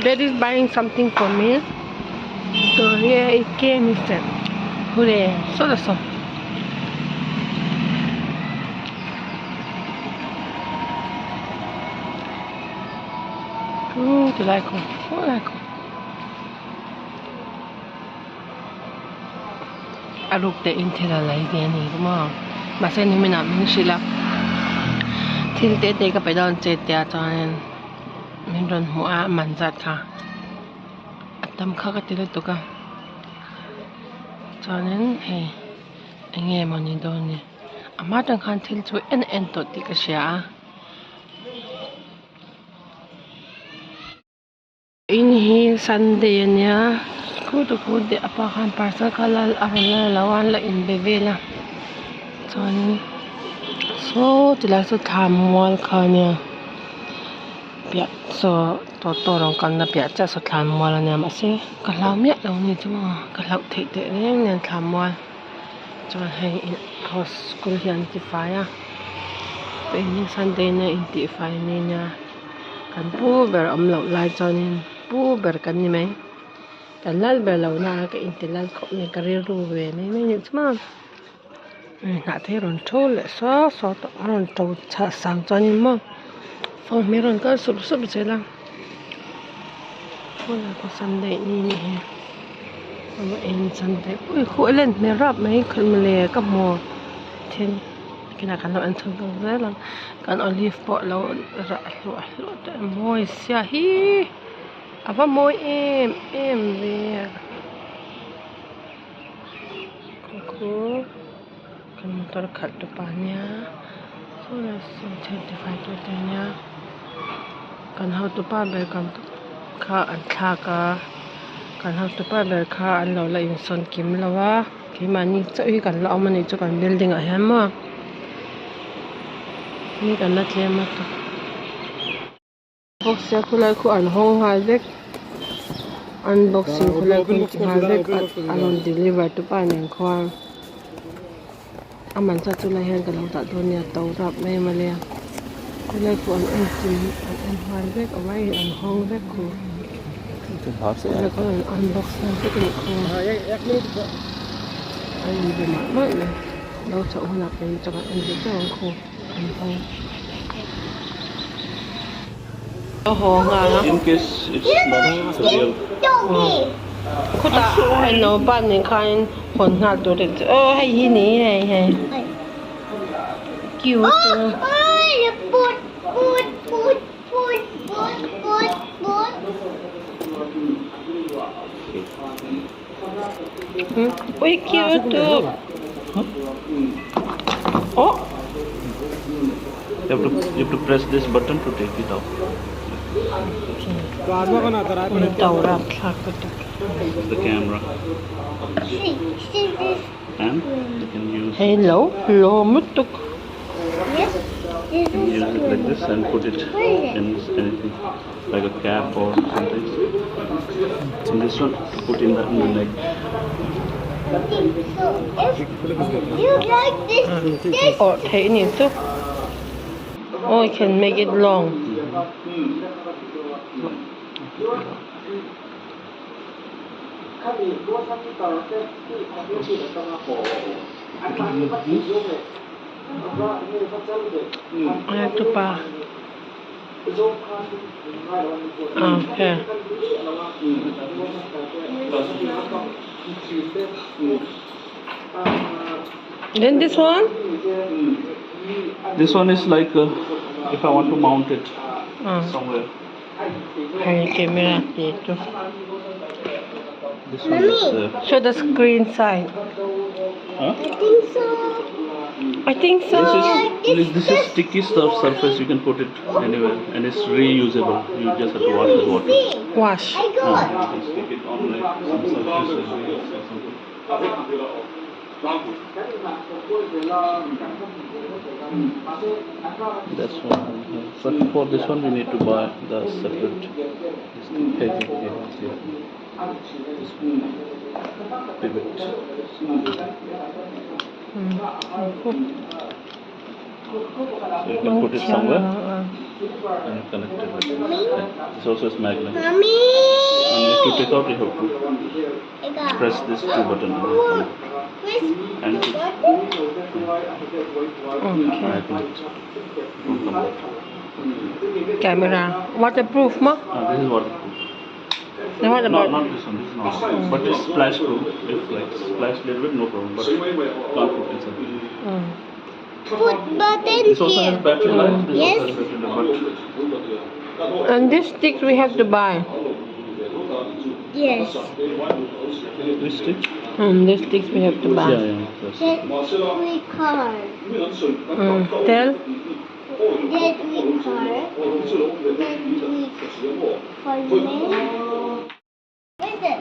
Daddy's buying something for me. So here it came instead. Hooray! So that's all. Ooh, like Aruk de intera lai dia ni kuma. Basa ni mina min sila. Tin te ka pe don che tia chuan min ron hmu a manzat kha. Atam kha ka tila to ka. Chuan hei enge mani don ni. Ama tang khan thil chu en to ti ka sia. In here Sunday nya kudu apa kan parcel kalal arala lawan la in bevela so tila so thamwal khanya pia so to rong kan na pia cha so thamwal nya ma se kalau mia lo ni chuma kalau the reng nen thamwal chuan hei house school hian ti faya pe ni Sunday na in ti fai ni nya kan pu ber lo lai chuan pu ber kan ni mai kan lal ber lo na ka intilal ko ni ka ri ru ve mai ni chma na the ron thol so to ron to cha sang chuan ni mo for mi ron ka sup chela wala ko Sunday ni he ama en Sunday ui khuelen me rap mai khal male ka mo then kina kan lo an thong do lang kan olive po lo ra lo te moi sia hi ava moi em ve ko kan motor khat to panya so la so 35 to tanya kan how to pa ber kam kha an tha ka kan how to pa ber kha an lo la in son kim lawa ki mani choi kan lo amani chu kan building a hem ma ni kan la tlema to box ya khulai khu an hong ha vek unboxing khulai khu ha vek an deliver to pa nen khwang aman cha chu la hen kan lo ta don ya to rap mai ma le khulai khu an an ha vek awai an hong vek khu la ko an unboxing vek ni khu ai be ma ma le lo cha hu na pen cha an vek cha khu an hong In case it's not real. Kuta I know ban ni kan hon nga do de hay hi ni hay cute oi cute oh You have to press this button to take it out. The camera. And you can use hello mutuk you can use it like this and put it in anything like a cap or something. And this one put in the leg. You like this? oh thấy nhiều chút oh I can make it long I have to buy. Okay. Then this one? This one is like if I want to mount it somewhere. Hay camera dito. This one is Show the screen side. huh? I think so. This is sticky stuff surface. You can put it anywhere, and it's reusable. You just have to wash with water. Wash. You can stick it on like some surface or something. That's one. But for this one, we need to buy the separate pivot. Pivot. So you can put it somewhere and connect it with it. This also is magnet. Mommy. And to take out, you have to press this 2 button and it magnet will come out. Camera. Waterproof, ma? This is waterproof. Then what about? Not this one. This is not. But it's splash proof. If like splash a little bit, no problem. But can't put inside. Put button This also here. has battery life. This Yes. also has battery life. And these sticks we have to buy. Yes. Which stick? These sticks we have to buy. Yeah. Yes. Get we car. Tell. Get we car. Get we for me. What is it?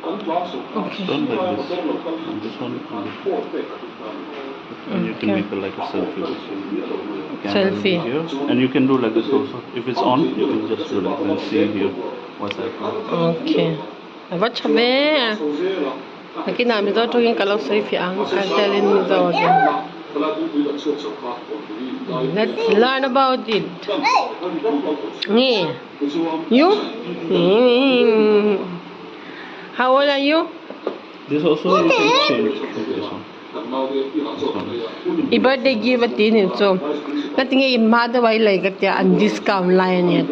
Okay. Done like this. And this one. And you can make it like a selfie also. Selfie. Here. And you can do like this also. If it's on, you can just do like and see here what's happening. Okay. What chabe? Lagi namin daw ito yung kalau selfie ang telling me daw. Let's learn about it. Ni. You? How old are you? This also you can change. This one. I-birthday gift at din so. Kati nga imada way like at ya ang discount line yet.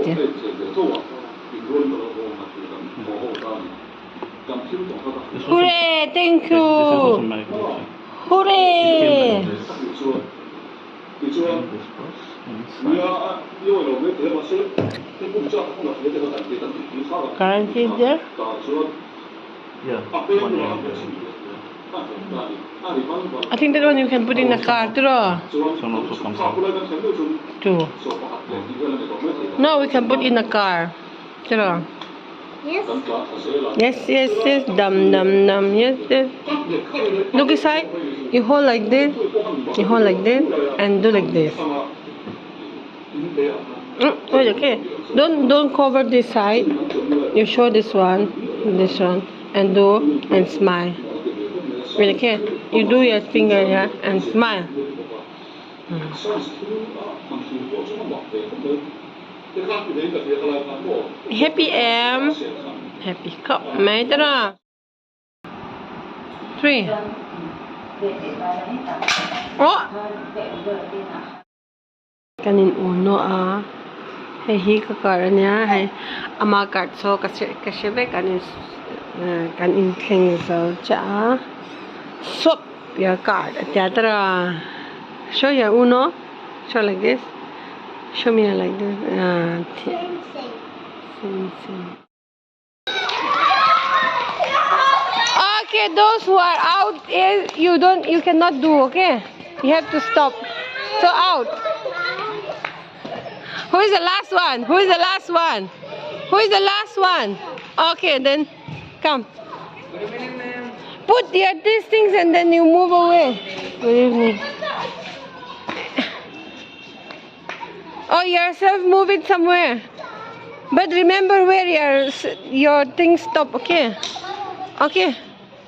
Hooray! Thank you! This is also magnet. Hooray! Currency is there? Yeah. 1 year. I think that one you can put in a car too. This one also comes out. Too. No, we can put in a car. Too. Yes. Yes. Dum. Yes. Look inside. You hold like this. You hold like this and do like this. Wait, okay. Don't cover this side. You show this one, and do and smile. Wait, okay. You do your finger here and smile. Happy M. Happy cup. May tara. 3. Oh! Kanin uno Hey kakara niya. Hey amakat so kasi be kanin king so cha. Swap your card. Tara. Show your uno. Show like this. Show me like this. Same. Okay, those who are out, you cannot do. Okay, you have to stop. So out. Who is the last one? Okay, then come. Put these things and then you move away. Good evening. Oh, yourself move it somewhere. But remember where your things stop, okay? Okay.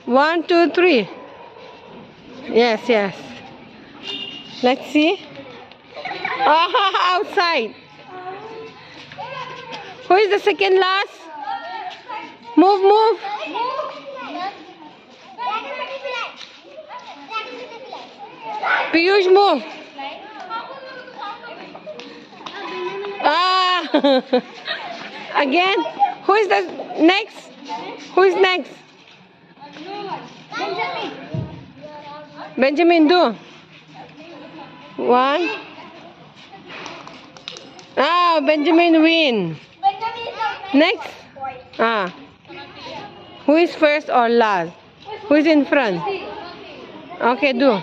1, 2, 3. Yes. Let's see. Outside. Who is the second last? Move. Piyush, move. Again. Who is the next? Who is next? Benjamin, do. 1. Benjamin win. Next. Who is first or last? Who is in front? Okay, do.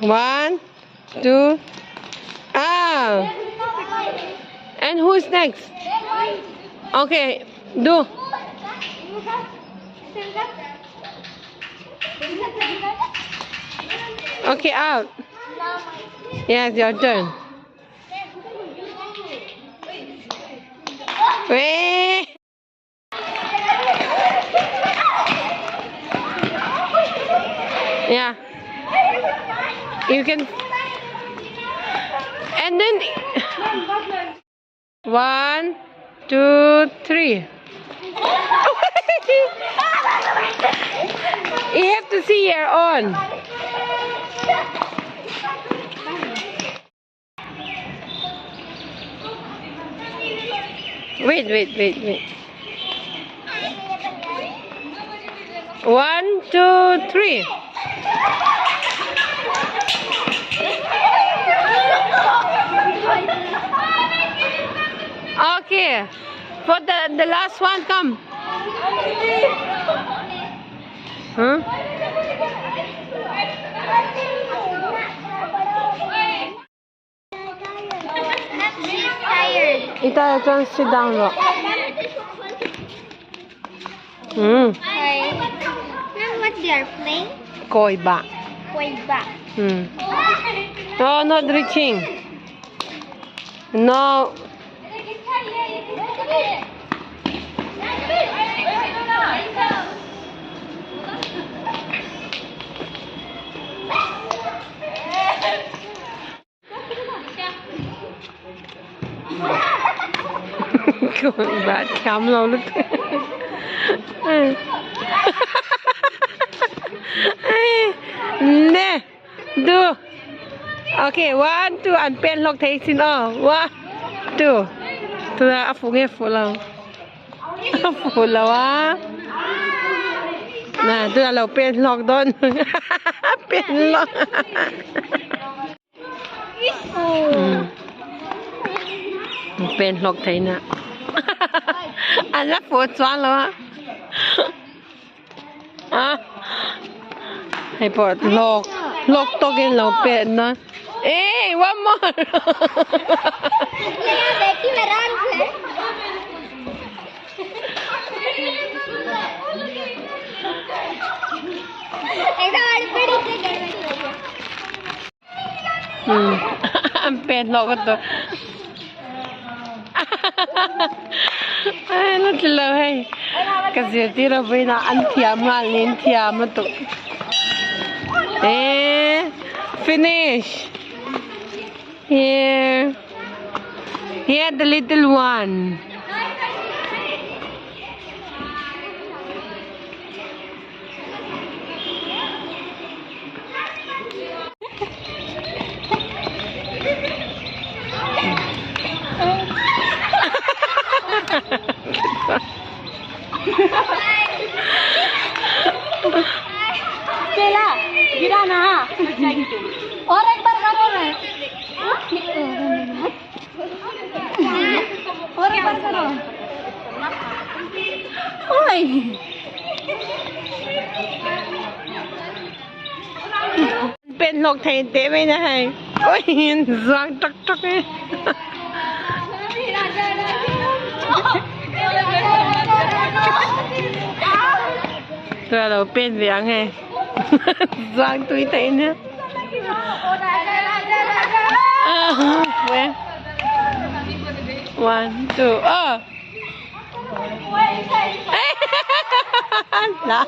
1, 2. And who is next? Okay, do. Okay, out. Yes, your turn. Wait. Yeah. You can. And then 1, 2, 3. You have to see your own. Wait. 1, 2, 3. Okay. For the last one, come. Huh? Ita, just sit down, look. Okay. Now what they are playing? Khawibah. Khawibah. No, not reaching. No. Khawibah chấm lâu lúc. Nè, do. Okay, 1, 2, and pen lock take sin all. 1, 2. Tôi đã phụ nghe phụ lâu. Phụ lâu á. Nè, tôi đã lâu pen lock đón. Pen lock. Pen lock thấy nè. Anh lắp phụ choáng lâu á. Hay bỏ lock to cái lâu pen nó. Hey, one more. देखी मैं राम से एकदम अड़बड़ी से Ang pen lock to. Ay, nó chỉ là hay. Cái gì thì là với nó ăn thiam ngal nên thiam mà tụ. Finish. Here, the little one. चला गिरा ना और एक बार करो ना और एक बार करो ओए Bên lộc thầy tế với này. Ôi, giang trắc trắc ấy. Tôi là bên viếng này. Giang túi thấy nữa. Where? 1, 2, Đó.